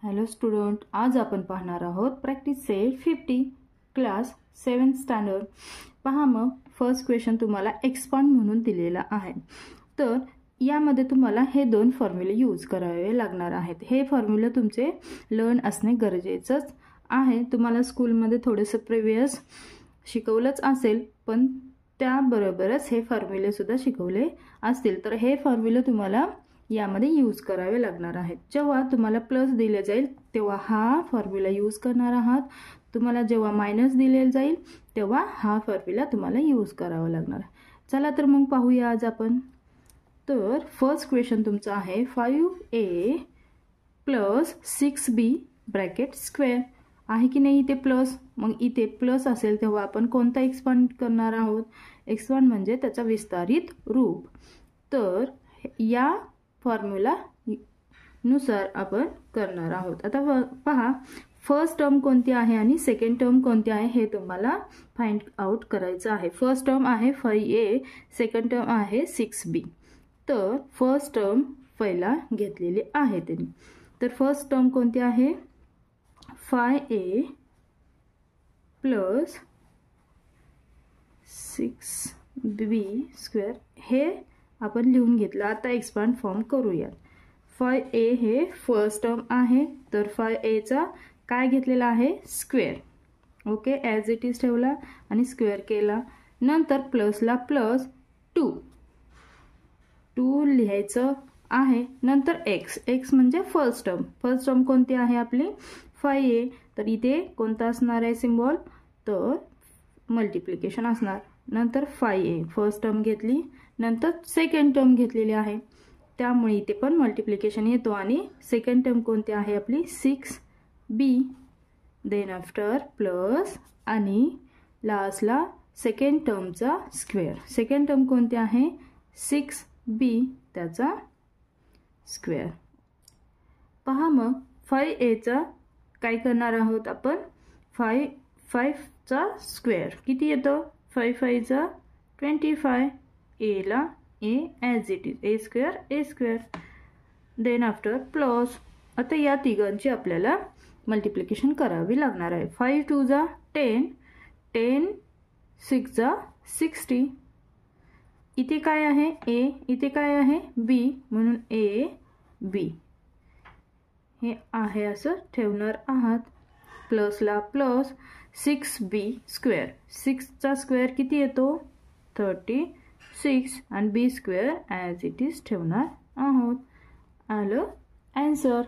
Hello student, आज आपण पाहणार आहोत practice set 50 class 7th standard. पहा मग फर्स्ट क्वेश्चन तुम्हाला एक्सपांड म्हणून दिलेला आहे। तर यामध्ये तुम्हाला हे दोन फॉर्म्युले यूज करावे लागणार आहेत। हे फॉर्म्युले तुमचे लर्न असणे गरजेचंच आहे। तुम्हाला स्कूलमध्ये थोडेसे प्रिव्हियस शिकवलंच असेल, पण त्याबरोबरच हे फॉर्म्युले सुद्धा शिकवले असतील। तर हे फॉर्म्युले तुम्हाला यामध्ये यूज करावे लागणार आहेत। जेव्हा तुम्हाला प्लस दिले जाईल तेव्हा हा फॉर्म्युला यूज करणार आहात। तुम्हाला जेव्हा मायनस दिले जाईल तेव्हा हा फॉर्म्युला तुम्हाला यूज करावा लागणार। चला तर मग पाहूया आज आपण। तर फर्स्ट क्वेश्चन तुमचा आहे 5a plus 6b bracket square आहे की नाही इथे प्लस। मग इथे प्लस असेल तेव्हा आपण कोणता एक्सपांड करणार आहोत? एक्सपांड म्हणजे त्याचा विस्तारित रूप। तर या फॉर्म्युला नुसार आपण करणार आहोत। आता पहा फर्स्ट टर्म कोणती आहे आणि सेकंड टर्म कोणती आहे हे तुम्हाला फाइंड आउट करायचं आहे। फर्स्ट टर्म आहे 5a, सेकंड टर्म आहे 6b। तर फर्स्ट टर्म पहिला घेतलेली आहे त्यांनी। तर फर्स्ट टर्म कोणती आहे? 5a प्लस 6b स्क्वेअर हे आपण लिहून घेतलं। आता एक्सपांड फॉर्म करूया। 5a हे फर्स्ट टर्म आहे, तर 5a चा काय घेतलेला आहे? Square. Okay, as it is ठेवला आणि स्क्वेअर केला। नंतर प्लसला प्लस 2 लिहायचं आहे। नंतर x म्हणजे फर्स्ट टर्म कोणती आहे आपली? 5a। तर इथे कोणता असणार आहे सिम्बॉल? तर मल्टिप्लिकेशन असणार। नंतर 5a फर्स्ट टर्म घेतली, नंतर सेकंड टर्म घेतलेली आहे, त्यामुळे इथे पण मल्टिप्लिकेशन येतो। आणि सेकंड टर्म कोणती आहे आपली? 6b। देन आफ्टर प्लस आणि लास्टला सेकंड टर्मचा स्क्वेअर। सेकंड टर्म कोणती आहे? 6b त्याचा स्क्वेअर। पहा मग 5a चा काय करणार आहोत आपण? 5 चा स्क्वेअर किती येतो? 5 5 चा 25। a ला a as it is, a square. Then after plus आता या तिघांची आपल्याला मल्टिप्लिकेशन करावी लागणार आहे। 5 2 जा 10, 10 6 जा 60। इथे काय आहे? a, इथे काय आहे? b, म्हणून a b हे आहे असं ठेवणार आहात। प्लसला प्लस 6b स्क्वेअर, 6 चा स्क्वेअर किती येतो? 36 आणि b square as it is ठेवणार आहोत। आलं answer.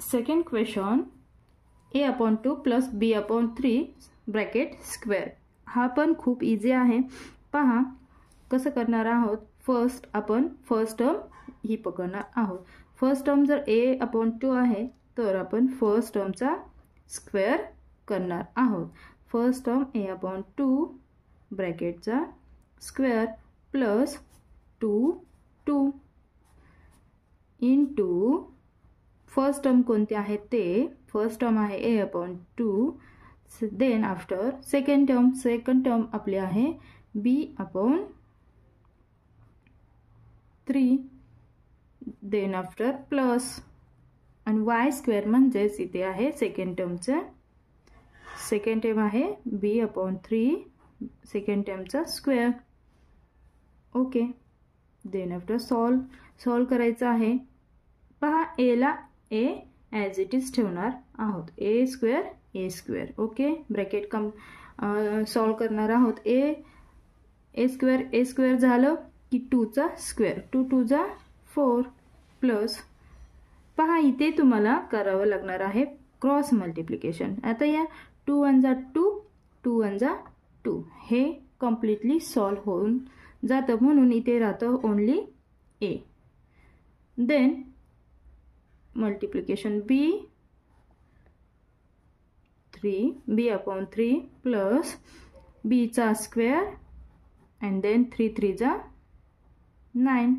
Second question a/2 plus b/3 bracket square. हा पण खूप इझी आहे। पहा कसं करणार आहोत। फर्स्ट आपण फर्स्ट टर्म ही पकडणार आहोत। फर्स्ट टर्म जर a/2 आहे तर आपण फर्स्ट टर्मचा स्क्वेअर करणार आहोत। फर्स्ट टर्म a/2 ब्रॅकेटचा square plus 2 into first term कोणती आहे ते? फर्स्ट टर्म आहे a/2। Then after second term आपली आहे b/3। देन आफ्टर प्लस आणि y स्क्वेअर म्हणजेच इथे आहे सेकंड टर्मचं। सेकंड टर्म आहे b/3 सेकंड टर्मचा square. Okay, then after solve करायचं आहे। पहा a ला a ॲज इट इज ठेवणार आहोत, a square. Okay, bracket solve करणार आहोत। a स्क्वेअर झालं की 2 चा स्क्वेअर, 2 2 जा 4 प्लस पहा इथे तुम्हाला करावं लागणार आहे क्रॉस मल्टिप्लिकेशन। आता या 2 1 जा 2, 2 1 जा 2 हे कम्प्लिटली सॉल्व होऊन जातं, म्हणून इथे राहतं ओनली a। देन मल्टिप्लिकेशन b/3 प्लस b चा स्क्वेअर अँड देन 3 3 जा 9।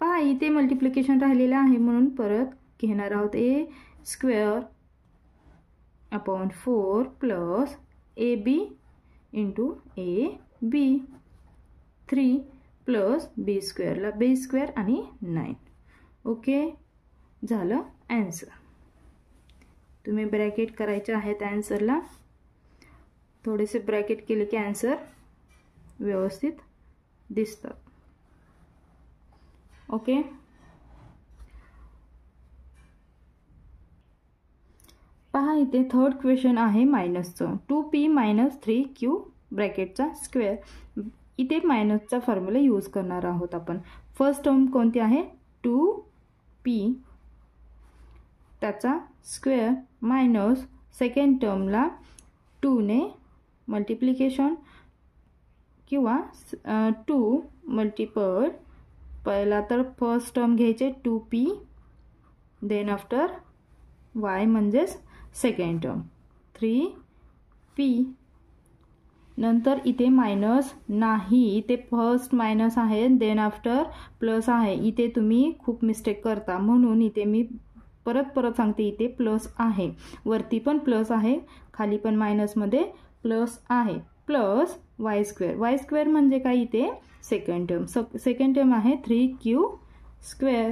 पहा इथे मल्टिप्लिकेशन राहिलेलं आहे म्हणून परत घेणार आहोत। a square upon 4 plus ab into ab 3 plus b स्क्वेअरला b square आणि 9। ओके, झालं ॲन्सर. तुम्ही ब्रॅकेट करायचे आहेत ॲन्सरला. थोडेसे ब्रॅकेट केले की ॲन्सर व्यवस्थित दिसतात. ओके. पहा इथे थर्ड क्वेश्चन आहे मायनसचं. 2p - 3q ब्रॅकेटचा square. इथे मायनसचा फॉर्म्युला यूज करणार आहोत आपण. फर्स्ट टर्म कोणती आहे 2p त्याचा स्क्वेअर मायनस सेकंड टर्मला 2 ने मल्टिप्लिकेशन किंवा 2 मल्टिपल. पहिला तर फर्स्ट टर्म घ्यायचे 2p देन आफ्टर y म्हणजेच सेकंड टर्म 3p. नंतर इथे मायनस नाही, इथे फर्स्ट मायनस आहे देन आफ्टर प्लस आहे. इथे तुम्ही खूप मिस्टेक करता म्हणून इथे मी परत सांगते. इथे प्लस आहे, वरती पण प्लस आहे, खाली पण मायनसमध्ये प्लस आहे. Plus y square. Y square म्हणजे काय इथे सेकंड टर्म. सेकंड टर्म आहे 3q स्क्वेअर.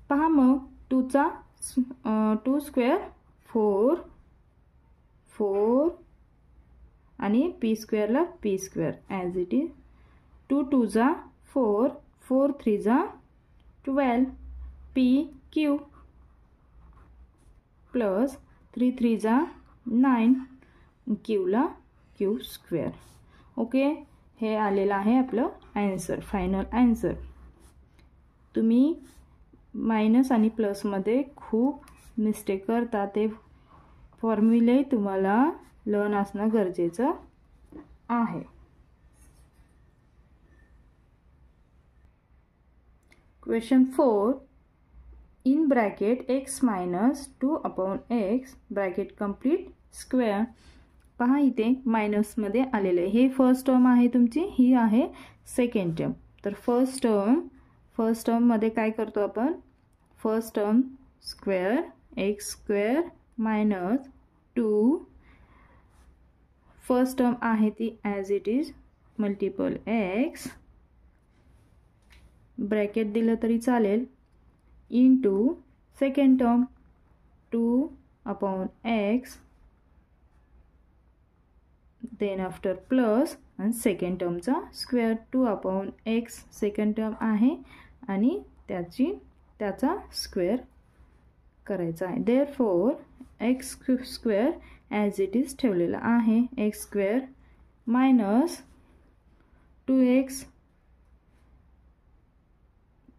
पहा मग 2 स्क्वेअर 4 आणि p स्क्वेअरला p square as it is. 2 2 जा 4, 4 3 जा 12 pq प्लस 3 3 जा 9 क्यूला q स्क्वेअर. ओके. हे आलेलं आहे आपलं ॲन्सर, फायनल ॲन्सर. तुम्ही मायनस आणि प्लसमध्ये खूप मिस्टेक करता. ते फॉर्म्युले तुम्हाला लर्न असणं गरजेचं आहे. Question 4. In bracket x - 2/x bracket complete square. पहा इथे मायनसमध्ये आलेले. हे फर्स्ट टर्म आहे तुमची, ही आहे सेकंड टर्म. तर फर्स्ट टर्ममध्ये काय करतो आपण, first term square x square minus 2. First term आहे ती as it is multiple x bracket दिलं तरी चालेल into second term 2/x then after plus आणि सेकंड टर्मचा स्क्वेअर 2/x सेकंड टर्म आहे आणि त्याचा स्क्वेअर करायचा आहे. Therefore x square as it is ठेवलेला आहे. x square minus 2x.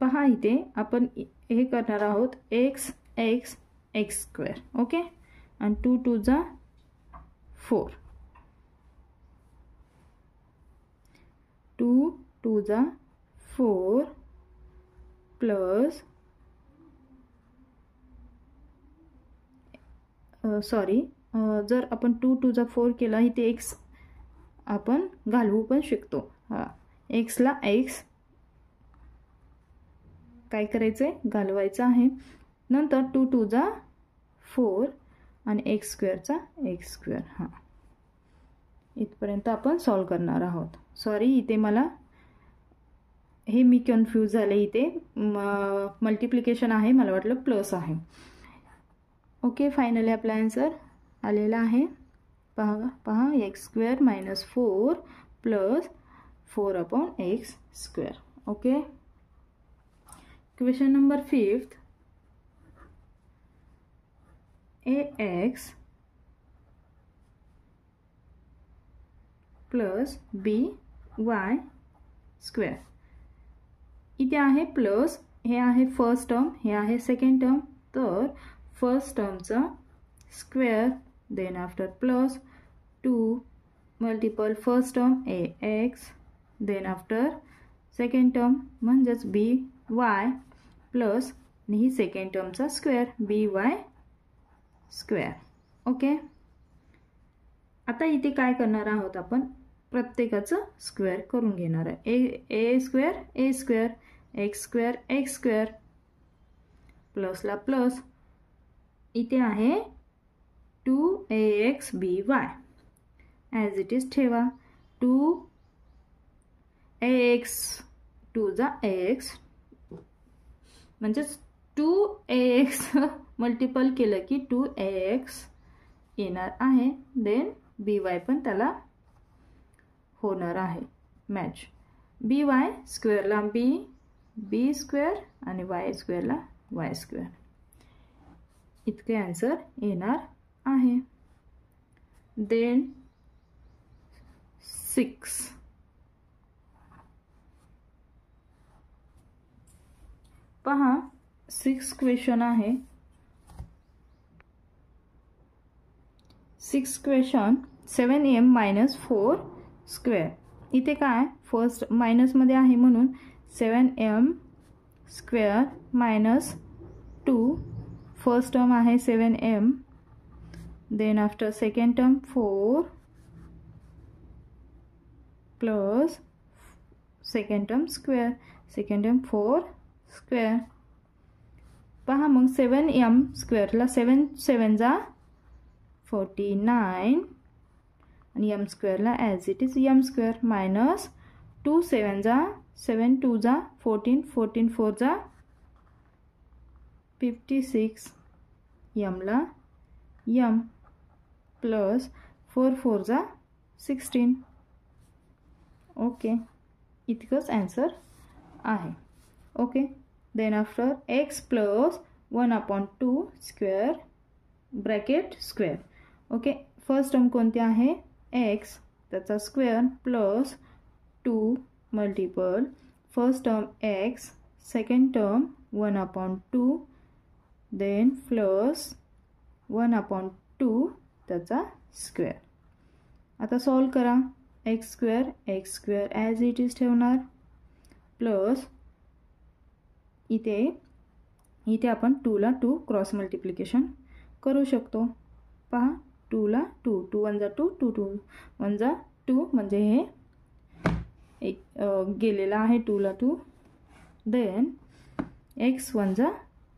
पहा इथे आपण हे करणार आहोत x स्क्वेअर. ओके. आणि 2 2 जा 4, 2 2 जा 4 प्लस जर आपण 2 2 जा 4 केला इथे x आपण घालवू पण शकतो. xला x काय करायचंय घालवायचं आहे. नंतर 2 2 जा 4 आणि x स्क्वेअरचा x स्क्वेअर. इथपर्यंत आपण सॉल्व करणार आहोत. सॉरी इथे मी कन्फ्यूज झाले. इथे मल्टिप्लिकेशन आहे, मला वाटलं प्लस आहे. ओके. फायनली आपला आन्सर आलेला आहे. पहा x square minus 4 plus 4/x square. Okay. Question number 5. ax plus by square. इथे आहे प्लस, हे आहे फर्स्ट टर्म, हे आहे सेकंड टर्म. तर फर्स्ट टर्मचा square then after plus 2 multiple first term ax then after second term म्हणजेच by plus आणि ही सेकंड टर्मचा स्क्वेअर by स्क्वेअर. ओके. आता इथे काय करणार आहोत आपण, प्रत्येकाचं स्क्वेअर करून घेणार आहे. a स्क्वेअर x स्क्वेअर प्लसला प्लस. इथे आहे 2ax by as it is ठेवा. 2ax 2 जा ax म्हणजेच 2ax मल्टिपल केलं की 2ax येणार आहे. देन by पण त्याला होणार आहे मॅच. by स्क्वेअरला b स्क्वेअर आणि y स्क्वेअरला y स्क्वेअर इतके आन्सर येणार आहे. देन 6 पहा 6 क्वेश्चन आहे. 6 क्वेश्चन 7m - 4 स्क्वेअर. इथे काय फर्स्ट मायनस मध्ये आहे म्हणून 7m square minus 2 first term आहे 7m. Then after second term 4 plus second term square. Second term 4 square. पहा मग 7m स्क्वेअरला 7 7 जा 49 आणि m स्क्वेअरला as it is m square minus 2 7 जा 7 2 जा 14 14 4 जा 56 m ला m प्लस 4 4 जा 16. ओके इतकंच आन्सर आहे. Okay then after x plus 1/2 square bracket square. Okay first term कोणती आहे x त्याचा square plus 2 multiple first term x second term 1/2 then plus 1/2 त्याचा स्क्वेअर. आता सॉल्व करा. x square as it is ठेवणार plus इथे आपण 2 ला 2 क्रॉस मल्टिप्लिकेशन करू शकतो. पहा 2 ला 2 2 1 जा 2 2 2 1 जा 2 म्हणजे हे एक गेलेला आहे 2 ला 2. देन x 1 जा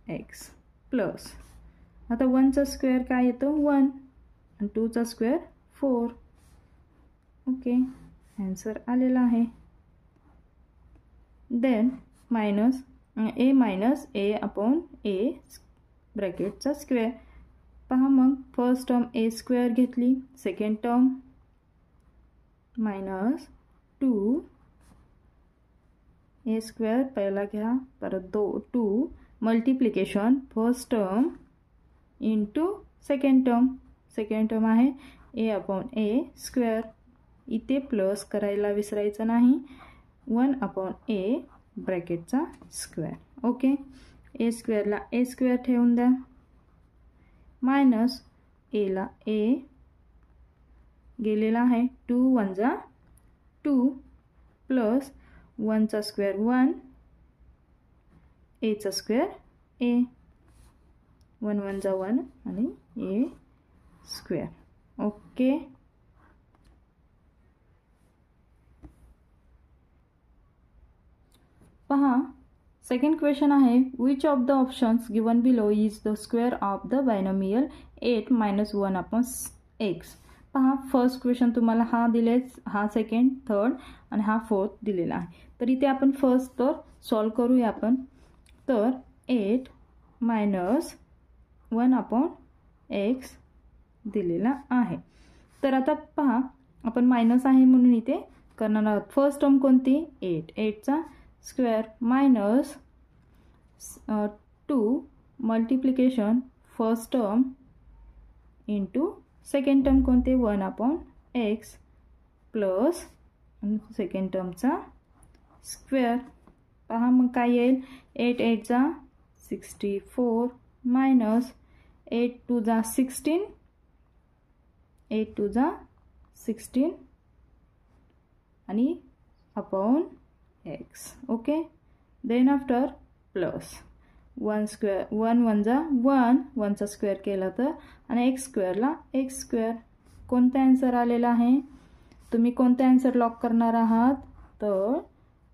x प्लस आता 1 चा स्क्वेअर काय येतो 1 आणि 2 चा स्क्वेअर 4. ओके आन्सर आलेला आहे. Then minus a upon a ब्रॅकेटचा स्क्वेअर. पहा मग फर्स्ट टर्म a स्क्वेअर घेतली second term minus 2 a square पहिला घ्या परत 2 multiplication first term into second term आहे a अपॉन a स्क्वेअर. इथे प्लस करायला विसरायचं नाही 1/a ब्रॅकेटचा स्क्वेअर. ओके a स्क्वेअरला a स्क्वेअर ठेवून द्या मायनस a ला a गेलेला आहे 2 1 जा 2 प्लस 1 चा स्क्वेअर 1 a चा स्क्वेअर a 1 1 जा 1 आणि a स्क्वेअर. ओके पहा सेकंड क्वेश्चन आहे which of the options given below is the square of the binomial 8 - 1/x. पहा फर्स्ट क्वेश्चन तुम्हाला हा दिलेच हा सेकंड थर्ड आणि हा फोर्थ दिलेला आहे. तर इथे आपण फर्स्ट तर सॉल्व करूया आपण. तर 8 - 1/x दिलेला आहे. तर आता पहा आपण मायनस आहे म्हणून इथे करणार आहोत. फर्स्ट टर्म कोणती 8 चा square minus 2 multiplication first term into second term कोणते 1/x प्लस सेकंड टर्मचा स्क्वेअर. पहा मग काय येईल 8 8 जा 64 मायनस 8 2 जा 16 8 2 जा 16 आणि upon x. Okay then after plus 1 square 1 1 जा 1 चा स्क्वेअर केला तर आणि x स्क्वेअरला x स्क्वेअर. कोणता आन्सर आलेला आहे तुम्ही कोणता आन्सर लॉक करणार आहात तर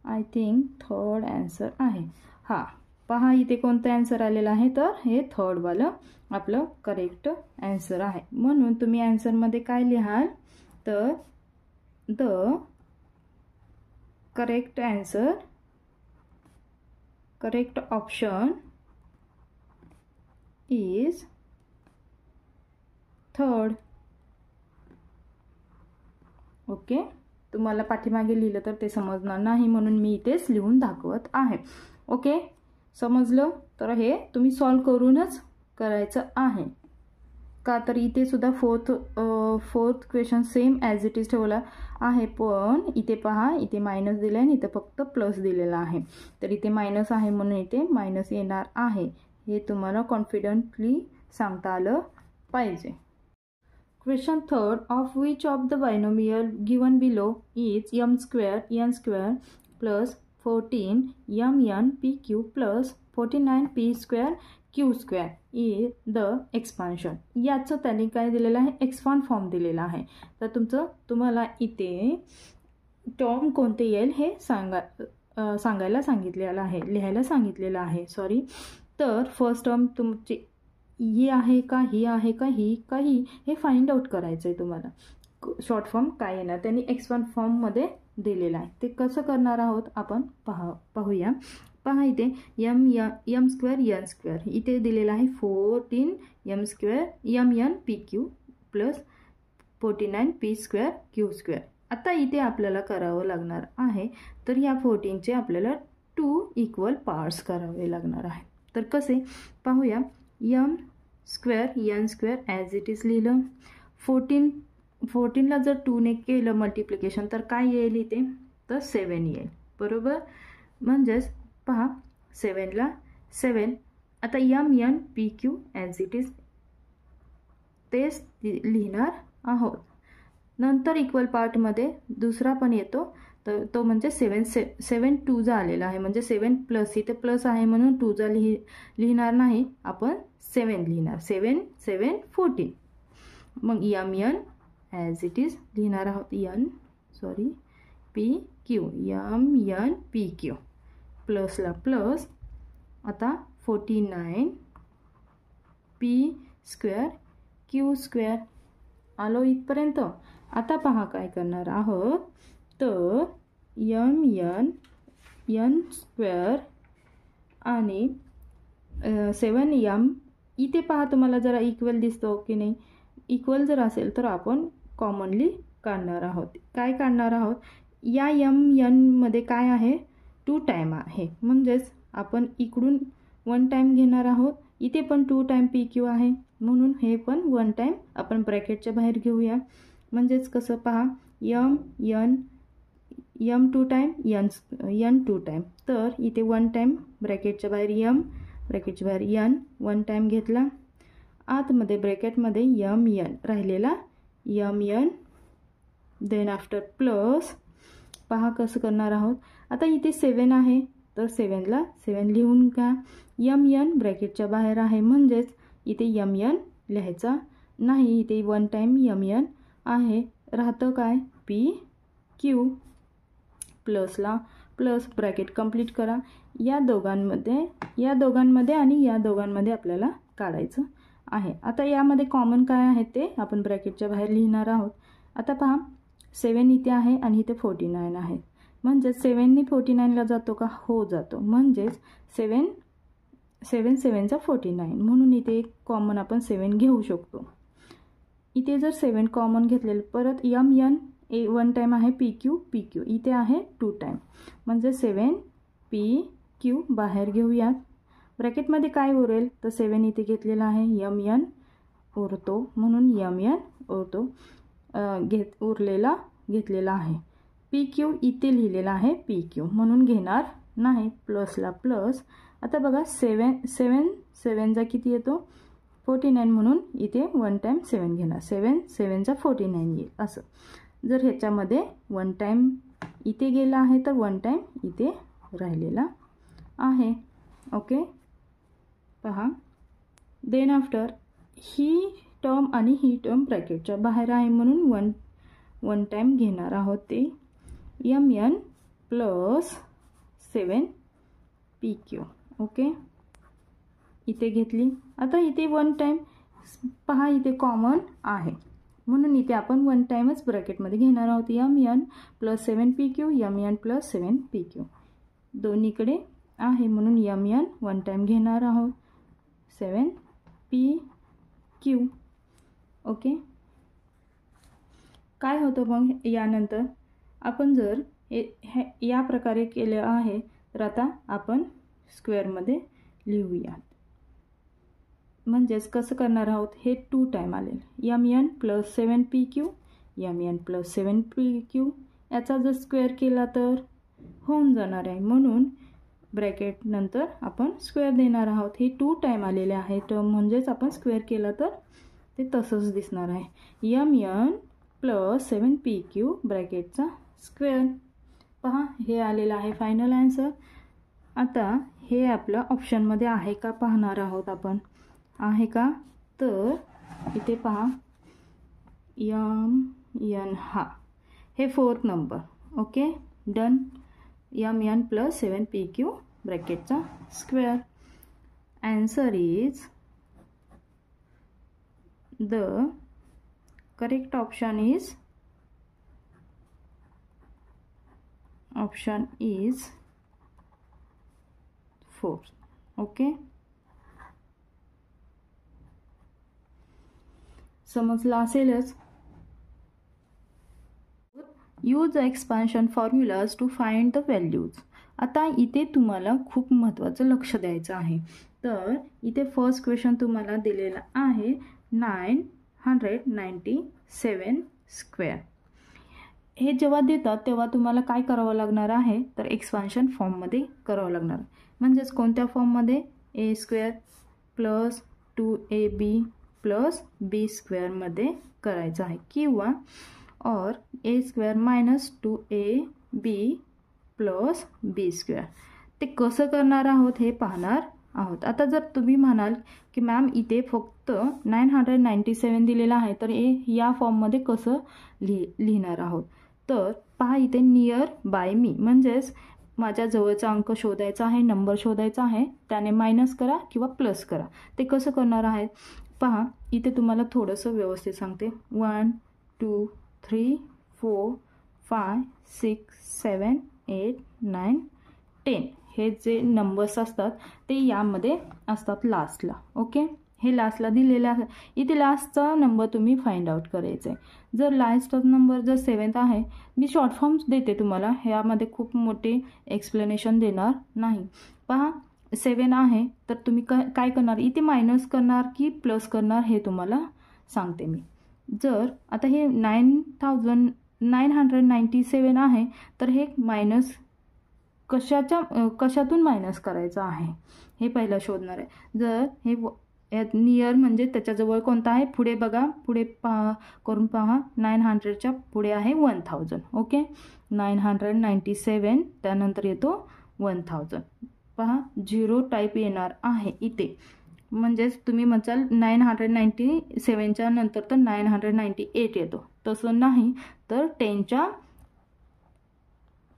आय थिंक थर्ड आन्सर आहे. हा पहा इथे कोणता आन्सर आलेला आहे तर हे थर्ड वाला आपलं करेक्ट आन्सर आहे. म्हणून तुम्ही आन्सर मध्ये काय लिहाल तर the correct answer correct option is third. Okay, तुम्हाला पाठीमागे लिहिलं तर ते समजणार नाही म्हणून मी इथेच लिहून दाखवत आहे. ओके, समजलं? तर हे तुम्ही सॉल्व करूनच करायचं आहे. का तर इथे सुद्धा fourth question same as it is ठेवला आहे, पण इथे पहा, इथे मायनस दिलं आहे आणि इथे फक्त प्लस दिलेला आहे. तर इथे मायनस आहे म्हणून इथे मायनस येणार आहे. हे तुम्हाला कॉन्फिडेंटली सांगता आलं पाहिजे. Question third, of which of the binomial given below is m square n square plus 14 mn pq plus 49 p square q square is the expansion. याचं त्यांनी काय दिलेलं आहे, एक्सपांड फॉर्म दिलेला आहे. तर तुम्हाला इथे टर्म कोणते येईल हे सांगायला सांगितलेलं आहे, लिहायला सांगितलेलं आहे. सॉरी. तर फर्स्ट टर्म तुमची ही आहे का, ही आहे का, ही का, ही, हे फाइंड आउट करायचं आहे तुम्हाला. शॉर्ट फॉर्म काय येणार त्यांनी एक्सपांड फॉर्ममध्ये दिलेलं आहे. ते कसं करणार आहोत आपण पाहूया. पहा इथे m स्क्वेअर n स्क्वेअर इथे दिलेला आहे 14 m square mn pq plus 49 p square q square. आता इथे आपल्याला करावं लागणार आहे. तर या 14चे आपल्याला 2 इक्वल पार्ट्स करावे लागणार आहे. तर कसे पाहूया. m square n square as it is लिहिलं. 14ला जर 2ने केलं मल्टिप्लिकेशन तर काय येईल इथे, तर 7 येईल. बरोबर. म्हणजेच पहा 7ला 7. आता mn pq as it is तेच लिहिणार आहोत. नंतर इक्वल पार्टमध्ये दुसरा पण येतो, तर तो म्हणजे 7 2 आलेला आहे. म्हणजे 7 प्लस, इथे प्लस आहे म्हणून 2 लिहिणार नाही, आपण 7 लिहिणार. 7 7 14. मग mn ॲज इट इज लिहिणार आहोत. pq mn pq प्लसला प्लस. आता 49 p स्क्वेअर q स्क्वेअर. आलो इथपर्यंत. आता पहा काय करणार आहोत. तर mn n स्क्वेअर आणि 7m इथे पहा तुम्हाला जरा इक्वल दिसतो की नाही. इक्वल जर असेल तर आपण कॉमनली काढणार आहोत. काय काढणार आहोत, या mn मध्ये काय आहे, 2 टाईम आहे. म्हणजेच आपण इकडून 1 टाईम घेणार आहोत. इथे पण 2 टाईम pq आहे म्हणून हे पण 1 टाईम आपण ब्रॅकेटच्या बाहेर घेऊया. म्हणजेच कसं पहा, m 2 टाईम n 2 टाईम. तर इथे 1 टाईम ब्रॅकेटच्या बाहेर m, ब्रॅकेटच्या बाहेर n 1 टाईम घेतला. आतमध्ये ब्रॅकेटमध्ये mn राहिलेला mn. Then after plus. पहा कसं करणार आहोत. आता इथे 7 आहे तर 7ला 7 लिहून घ्या. mn ब्रॅकेटच्या बाहेर आहे म्हणजेच इथे mn लिहायचा नाही. इथे 1 टाईम mn आहे. राहतं काय, pq प्लसला प्लस. ब्रॅकेट कंप्लीट करा. या दोघांमध्ये आणि या दोघांमध्ये आपल्याला काढायचं आहे. आता यामध्ये कॉमन काय आहे ते आपण ब्रॅकेटच्या बाहेर लिहिणार आहोत. आता पहा 7 इथे आहे आणि इथे 49 आहे. म्हणजेच 7ने 49ला जातो का, हो जातो. म्हणजेच 7 7 49 म्हणून इथे कॉमन आपण 7 घेऊ शकतो. इथे जर 7 कॉमन घेतलेलं, परत mn 1 टाईम आहे pq इथे आहे 2 टाईम. म्हणजे 7 pq बाहेर घेऊयात. ब्रॅकेटमध्ये काय उरेल, तर 7 इथे घेतलेला आहे, mn उरतो म्हणून mn उरतो. उरलेला घेतलेला आहे. pq इथे लिहिलेला आहे pq म्हणून घेणार नाही. प्लसला प्लस. आता बघा 7 किती येतो, 49 म्हणून इथे 1 टाईम 7 घेणार. 7 49 येईल. असं जर ह्याच्यामध्ये 1 टाईम इथे गेला आहे तर 1 टाईम इथे राहिलेला आहे. ओके. पहा. देन आफ्टर ही टर्म आणि ही टर्म ब्रॅकेटच्या बाहेर आहे म्हणून 1 टाईम घेणार आहोत. ते mn प्लस 7 pq. ओके. इथे घेतली. आता इथे 1 टाईम पहा इथे कॉमन आहे म्हणून इथे आपण 1 टाईमच ब्रॅकेटमध्ये घेणार आहोत. mn plus 7 pq mn plus 7 pq. दोन्हीकडे आहे म्हणून एम एन वन टाईम घेणार आहोत. 7PQ. ओके. काय होतं मग यानंतर आपण जर या प्रकारे केलं आहे तर आता आपण स्क्वेअरमध्ये लिहूयात. म्हणजेच कसं करणार आहोत, हे 2 टाईम आलेलं M N plus 7PQ M N plus 7PQ याचा जर स्क्वेअर केला तर होऊन जाणार आहे. म्हणून ब्रॅकेट नंतर आपण स्क्वेअर देणार आहोत. हे 2 टाईम आलेले आहे तर म्हणजेच आपण स्क्वेअर केला तर ते तसंच दिसणार आहे. एम एन प्लस 7PQ ब्रॅकेटचा स्क्वेअर. पहा हे आलेलं आहे फायनल आन्सर. आता हे आपलं ऑप्शनमध्ये आहे का पाहणार आहोत आपण. आहे का, तर इथे पहा एम एन हा हे 4th नंबर. Okay done. M N plus 7PQ ब्रॅकेटचा square. Answer is the correct option is option is 4. Okay. समजलं असेलच. Use expansion formulas to find the values. आता इथे तुम्हाला खूप महत्त्वाचं लक्ष द्यायचं आहे. तर इथे फर्स्ट क्वेश्चन तुम्हाला दिलेला आहे 997 स्क्वेअर. हे जेव्हा देतात तेव्हा तुम्हाला काय करावं लागणार आहे, तर एक्सपान्शन फॉर्ममध्ये करावं लागणार. म्हणजेच कोणत्या फॉर्ममध्ये, ए स्क्वेअर प्लस 2AB प्लस बी स्क्वेअरमध्ये करायचं आहे, किंवा और ए स्क्वेअर मायनस 2AB प्लस बी स्क्वेअर. ते कसं करणार आहोत हे पाहणार आहोत. आता जर तुम्ही म्हणाल की मॅम इथे फक्त 997 दिलेला आहे तर या फॉर्ममध्ये कसं लिहिणार आहोत, तर पहा इथे नियर बाय मी, म्हणजेच माझ्या जवळचा अंक शोधायचा आहे, नंबर शोधायचा आहे, त्याने मायनस करा किंवा प्लस करा. ते कसं करणार आहेत पहा. इथे तुम्हाला थोडंसं व्यवस्थित सांगते. 1 2 3 4 5 6 7 8 9 10 हे जे नंबर्स असतात ते यामध्ये असतात लास्टला. ओके. हे लास्टला दिलेले आहे. इथे लास्टचा नंबर तुम्ही फाइंड आउट करायचा आहे. जर लास्टचा नंबर जर 7th आहे, मी शॉर्ट फॉर्म्स देते तुम्हाला, ह्यामध्ये खूप मोठे एक्सप्लेनेशन देणार नाही. पहा 7 आहे तर तुम्ही काय करणार, इथे मायनस करणार की प्लस करणार हे तुम्हाला सांगते मी. जर आता हे 997 आहे तर हे मायनस कशातून मायनस करायचं आहे हे पहिलं शोधणार आहे. जर हे नियर म्हणजे त्याच्याजवळ कोणता आहे, पुढे बघा, पुढे करून पहा. 900च्या पुढे आहे 1000. ओके. 997 त्यानंतर येतो 1000. पहा 0 टाईप येणार आहे इथे. म्हणजेच तुम्ही म्हणाल 997च्या नंतर तर 998 येतो. तसं नाही, तर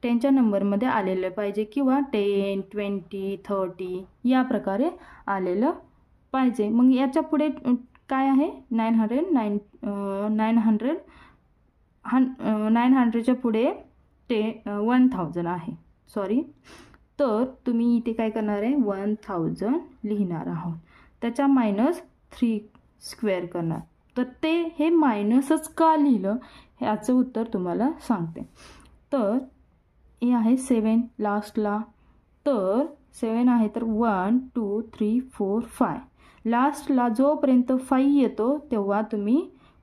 10च्या नंबरमध्ये आलेलं पाहिजे, किंवा 10 20 30 या प्रकारे आलेलं पाहिजे. मग याच्या पुढे काय आहे, 900च्या पुढे 1000 आहे. सॉरी. तर तुम्ही इथे काय करणार आहे, 1000 लिहिणार आहोत, त्याच्या -3 स्क्वेअर करणार. तर ते हे मायनसच का लिहिलं ह्याचं उत्तर तुम्हाला सांगते. तर हे आहे 7 लास्टला. तर 7 आहे तर 1 2 3 4 5 लास्टला जोपर्यंत 5 येतो तेव्हा तुम्ही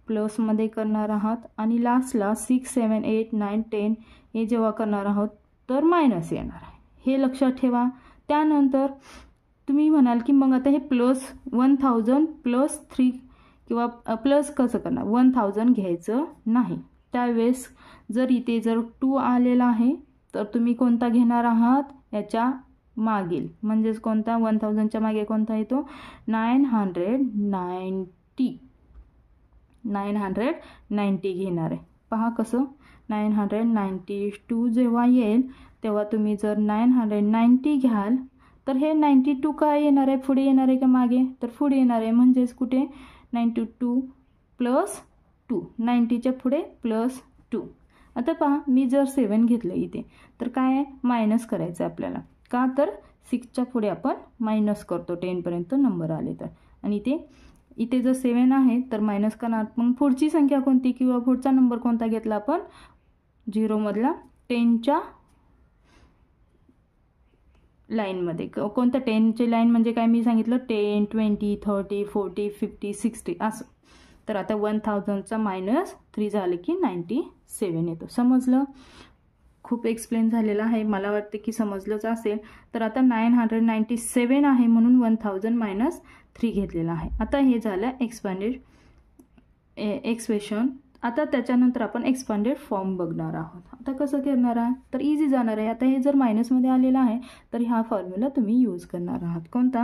प्लसमध्ये करणार आहात, आणि लास्टला 6 7 8 9 10 हे जेव्हा करणार आहोत तर मायनस येणार आहे. हे लक्षात ठेवा. त्यानंतर तुम्ही म्हणाल की मग आता हे प्लस 1000 प्लस 3 किंवा प्लस कसं करणार, 1000 घ्यायचं नाही. त्यावेळेस जर इथे जर 2 आलेला आहे तर तुम्ही कोणता घेणार आहात, याच्या मागील, म्हणजेच कोणता 1000च्या मागे कोणता येतो, 990 घेणार आहे. पहा कसं 992 जेव्हा येईल तेव्हा तुम्ही जर 990 घ्याल तर हे 92 काय येणार आहे, पुढे येणार आहे का मागे, तर पुढे येणार आहे. म्हणजेच कुठे 92 प्लस 2, 90च्या पुढे प्लस 2. आता पहा मी जर 7 घेतलं इथे तर काय आहे, मायनस करायचं आहे आपल्याला. का तर 6च्या पुढे आपण मायनस करतो 10 पर्यंत नंबर आले तर, आणि इथे जर 7 आहे तर मायनस करणार. मग पुढची संख्या कोणती किंवा पुढचा नंबर कोणता घेतला आपण, 0 मधला 10च्या लाईनमध्ये. कोणत्या 10ची लाईन म्हणजे काय मी सांगितलं, 10, 20, 30, 40, 50, 60 असं. तर आता 1000चा -3 झालं की 97 येतो. समजलं? खूप एक्सप्लेन झालेलं आहे, मला वाटते की समजलंच असेल. तर आता 997 आहे म्हणून 1000 - 3 घेतलेला आहे. आता हे झालं एक्सपांडेड एक्सप्रेशन. आता त्याच्यानंतर आपण एक्सपांडेड फॉर्म बघणार आहोत. आता कसं करणार आहात, तर इझी जाणार आहे. आता हे जर मायनसमध्ये आलेलं आहे तर हा फॉर्म्युला तुम्ही यूज करणार आहात. कोणता,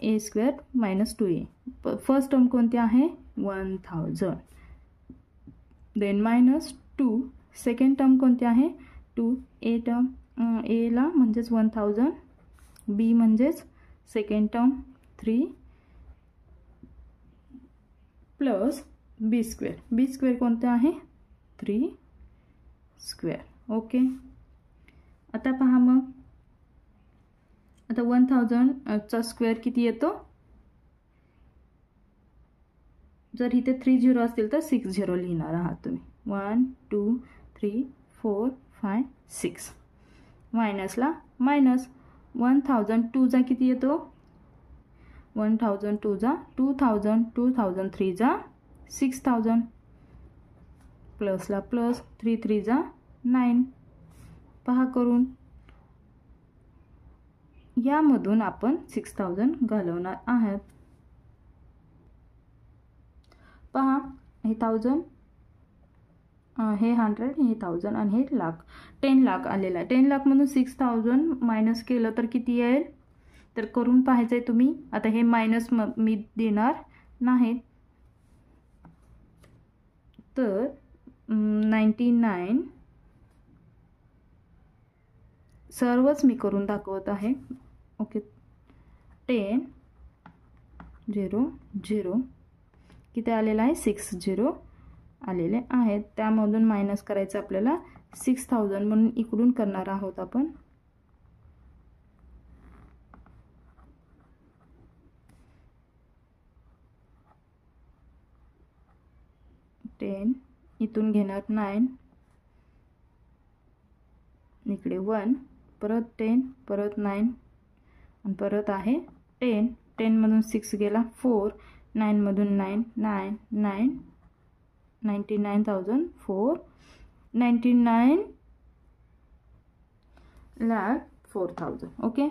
a² - 2a. फर्स्ट टर्म कोणती आहे, 1000, देन -2. सेकंड टर्म कोणती आहे, 2a टर्म, एला म्हणजेच 1000, बी म्हणजेच second term 3 plus b². b² कोणतं आहे, 3². ओके. आता पहा मग, आता 1000चा स्क्वेअर किती येतो, जर इथे 3 0 असतील तर 6 0 लिहिणार आहात तुम्ही. 1 2 3 4 5 6. मायनसला मायनस, 1002 किती येतो, 1002 2000, 2003 6000, प्लसला प्लस, 3 3 9. पहा करून, यामधून आपण 6000 घालवणार आहात. पहा, हे 1000, हे 100, हे 1000 आणि हे लाख, 10 लाख आलेला आहे. 10 लाखमधून 6000 मायनस केलं तर किती येईल, तर करून पाहायचं आहे तुम्ही. आता हे मायनस मी देणार नाही, तर 99 सर्वच मी करून दाखवत आहे. ओके. 10 0 0 किती आलेला आहे, 60 आलेले आहेत. त्यामधून मायनस करायचं आपल्याला 6000 म्हणून इकडून करणार आहोत आपण. इथून घेणार 9, इकडे 1, परत 10, परत 9 आणि परत आहे 10. 10 मधून 6 गेला 4, 9 मधून 9 9 9 99,004, 99,04,000. ओके.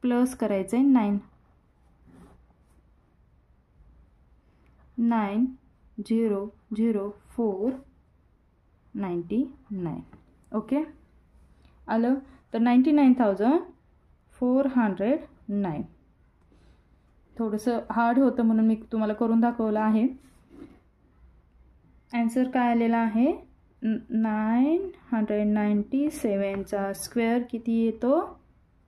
प्लस करायचं आहे 9,004,99. ओके, आलं. तर 99,409. थोडंसं हार्ड होतं म्हणून मी तुम्हाला करून दाखवलं आहे. आन्सर काय आलेला आहे, 997चा स्क्वेअर किती येतो,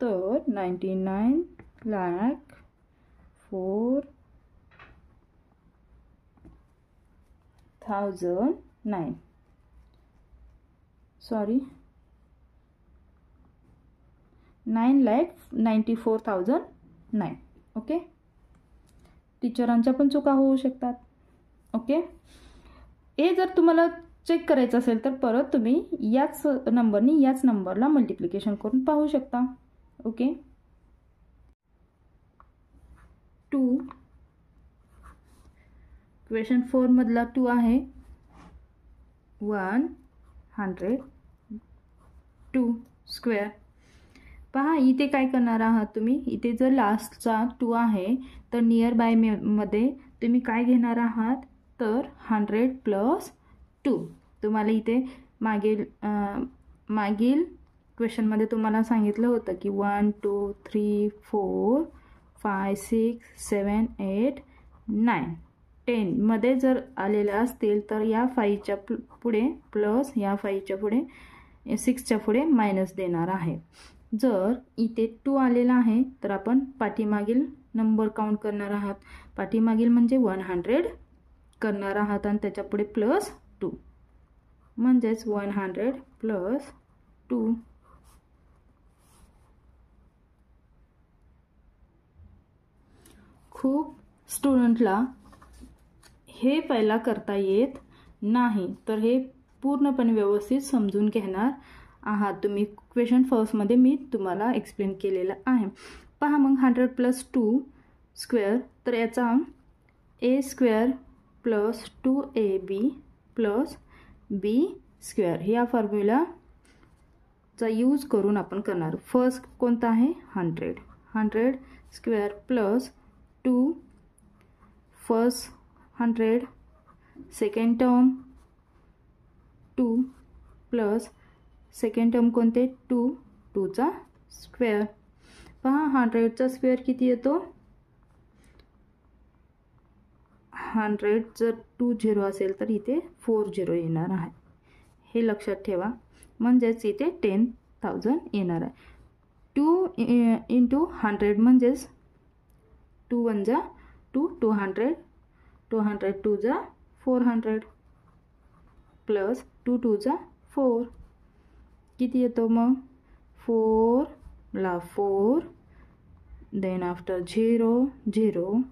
तर 99,04,009. सॉरी, 9,94,009. ओके. टीचरांच्या पण चुका होऊ शकतात. ओके. हे जर तुम्हाला चेक करायचं असेल तर परत तुम्ही याच नंबरला मल्टिप्लिकेशन करून पाहू शकता. ओके. 2 क्वेश्चन 4 मधला 2 आहे 102 स्क्वेअर. पहा, इथे काय करणार आहात तुम्ही, इथे जर लास्टचा 2 आहे तर नियर बाय मध्ये तुम्ही काय घेणार आहात, तर 100 + 2. तुम्हाला इथे मागील क्वेश्चनमध्ये तुम्हाला सांगितलं होतं की 1 2 3 4 5 6 7 8 9 10 मध्ये जर आलेले असतील तर या 5च्या पुढे प्लस, या 5च्या पुढे 6च्या पुढे मायनस देणार आहे. जर इथे 2 आलेला आहे तर आपण पाठीमागील नंबर काउंट करणार आहात. पाठीमागील म्हणजे 100 करणार आहात आणि त्याच्या पुढे प्लस 2 म्हणजेच 100 + 2. खूप स्टुडंटला हे पहिला करता येत नाही, तर हे पूर्णपणे व्यवस्थित समजून घेणार आहात तुम्ही. क्वेश्चन फर्स्टमध्ये मी तुम्हाला एक्सप्लेन केलेलं आहे. पहा मग 100 + 2 स्क्वेअर, तर याचा a square plus 2ab plus b square या फॉर्म्युलाचा यूज करून आपण करणार. फर्स्ट कोणता आहे 100 square plus 2 first 100 second term 2 plus second term कोणते 2 चा स्क्वेअर. पहा 100चा स्क्वेअर किती येतो 100 जर 2 0 असेल तर इथे 4 0 येणार आहे, हे लक्षात ठेवा. म्हणजेच इथे 10,000 येणार आहे. 2 × 100 म्हणजेच 2 1 जा 2 200 200 2 जा 400 प्लस 2 2 जा 4 किती येतो मग 4 ला 4 देन आफ्टर 0 0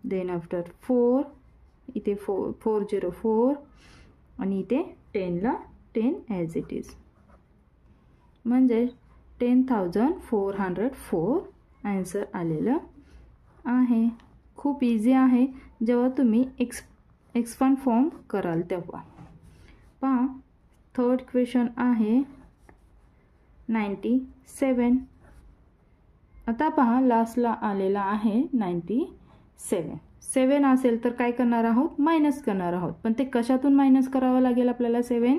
देन आफ्टर 4 इथे 4 0 4 आणि इथे 10 ला 10 ॲज इट इज, म्हणजे 10,404 आन्सर आलेलं आहे. खूप इझी आहे जेव्हा तुम्ही एक्सपांड फॉर्म कराल तेव्हा. पहा थर्ड क्वेश्चन आहे 97. आता पहा लास्टला आलेला आहे 97. 7 असेल तर काय करणार आहोत मायनस करणार आहोत. पण ते कशातून मायनस करावं लागेल आपल्याला 7,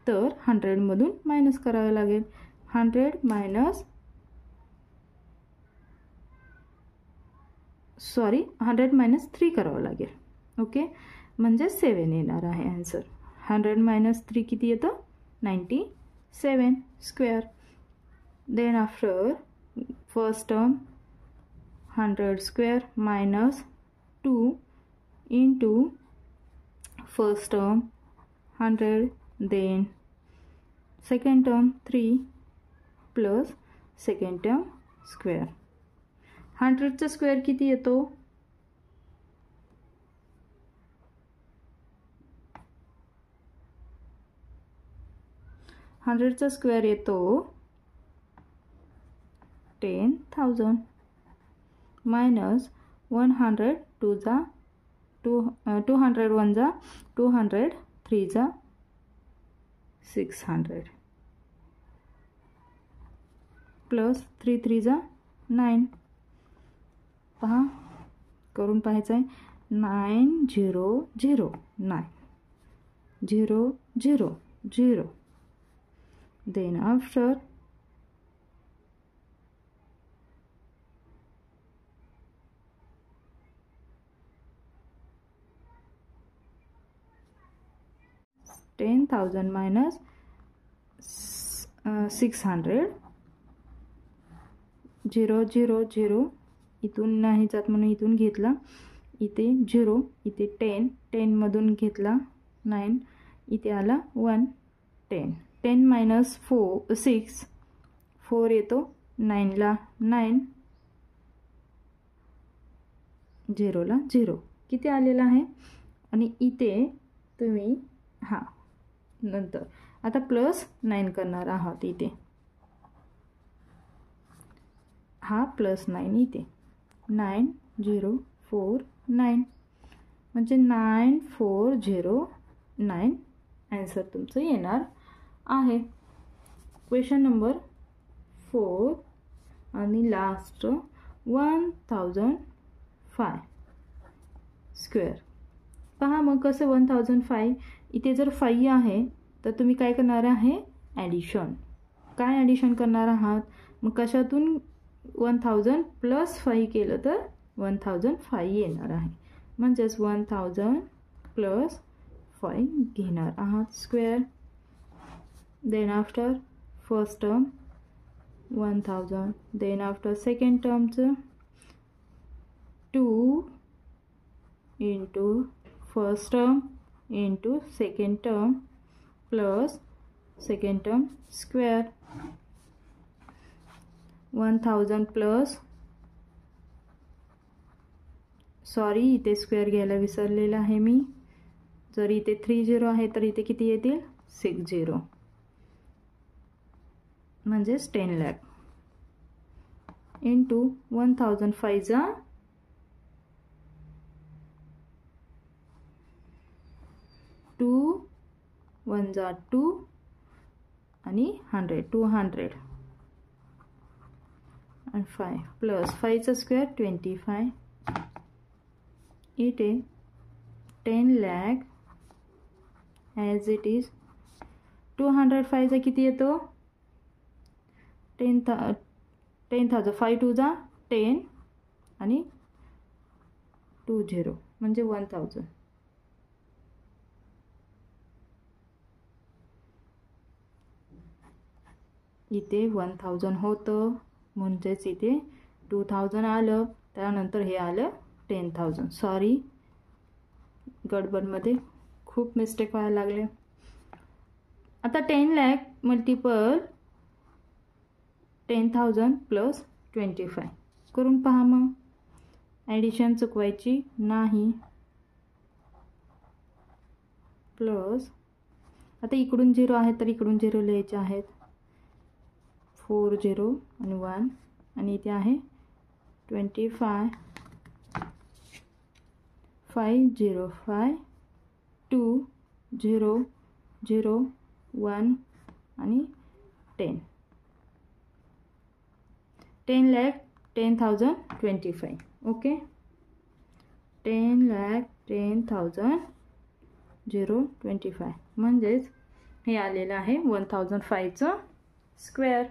तर 100 मधून मायनस करावं लागेल. 100 मायनस 3 करावं लागेल. ओके, म्हणजे 7 येणार आहे आन्सर. 100 - 3 किती येतं 97 square. Then after first term 100 square minus 2 into first term 100 then second term 3 plus second term square. 100चा स्क्वेअर किती येतो 100चा स्क्वेअर येतो 10,000 मायनस 100 2 जा 200 1 जा 200 3 जा 600 प्लस 3 3 जा 9. पहा करून पाहायचं आहे. 9 0 0 9 0 0 0 then after 10,000 minus 600 0 0 0 इथून नाही जात म्हणून इथून घेतला. इथे 0 इथे 10 10 मधून घेतला 9 इथे आला 1 10 10 minus 4 6 4 येतो 9 ला 9 0 ला 0 किती आलेला आहे. आणि इथे तुम्ही नंतर आता प्लस 9 करणार आहात. इथे प्लस 9 इथे 9 0 4 9 म्हणजे 9409 आन्सर तुमचं येणार आहे. क्वेश्चन नंबर 4 आणि लास्ट 1005 स्क्वेअर. पहा मग कसं 1005 इथे जर 5 आहे तर तुम्ही काय करणार आहे ॲडिशन. काय ॲडिशन करणार आहात मग कशातून 1000 प्लस 5 केलं तर 1005 येणार आहे. म्हणजेच 1000 प्लस 5 घेणार आहात square. Then after first term 1000 then after second टर्मचं 2 into first term into second term plus second term square. 1000 plus sorry, इथे स्क्वेअर घ्यायला विसरलेलं आहे मी. जर इथे 3 झिरो आहे तर इथे किती येतील? 6 झिरो, म्हणजेच 10 लाख इंटू 1000 5 जा 2 1 जा 2 आणि 100 200 and 5 plus 5 चा स्क्वेअर 25. इथे 10 lakh as it is. 205 चा किती येतो? 10,000 5 2 जा 10 आणि 2 झिरो म्हणजे 1000. इथे 1000 होतं, म्हणजेच इथे 2000 आलं, त्यानंतर हे आलं 10,000. सॉरी, गडबडमध्ये खूप मिस्टेक व्हायला लागले. आता 10 लाख मल्टिपल 10,000 प्लस 25 करून पहा. मग ॲडिशन चुकवायची नाही. प्लस आता इकडून 0 आहे तर इकडून 0 लिहायचे आहेत. 4 0 आणि 1 आणि इथे आहे 25 5 0 5 2 0 0 1 आणि 10. 10 lakh 10,000 25. ओके, 10 lakh 10,000 0 25 म्हणजेच हे आलेलं आहे 1005 चं स्क्वेअर.